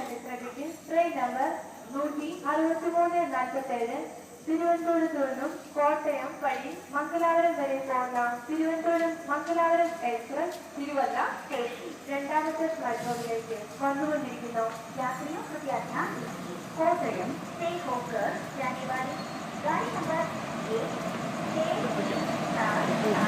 ശ്രദ്ധിക്കും. Train number 16347 തിരുവനന്തപുരത്തു നിന്നും കോട്ടയം വഴി മംഗലാപുരം വരെ പോകുന്ന തിരുവനന്തപുരം മംഗലാപുരം എക്സ്പ്രസ് തിരുവല്ല സ്റ്റേഷൻ രണ്ടാമത്തെ പ്ലാറ്റ്ഫോമിലേക്ക് വന്നുകൊണ്ടിരിക്കുന്നു. यात्रियों कृपया ध्यान दीजिए, कोटयम से होकर जाने वाली गाड़ी नंबर 1 6 7 8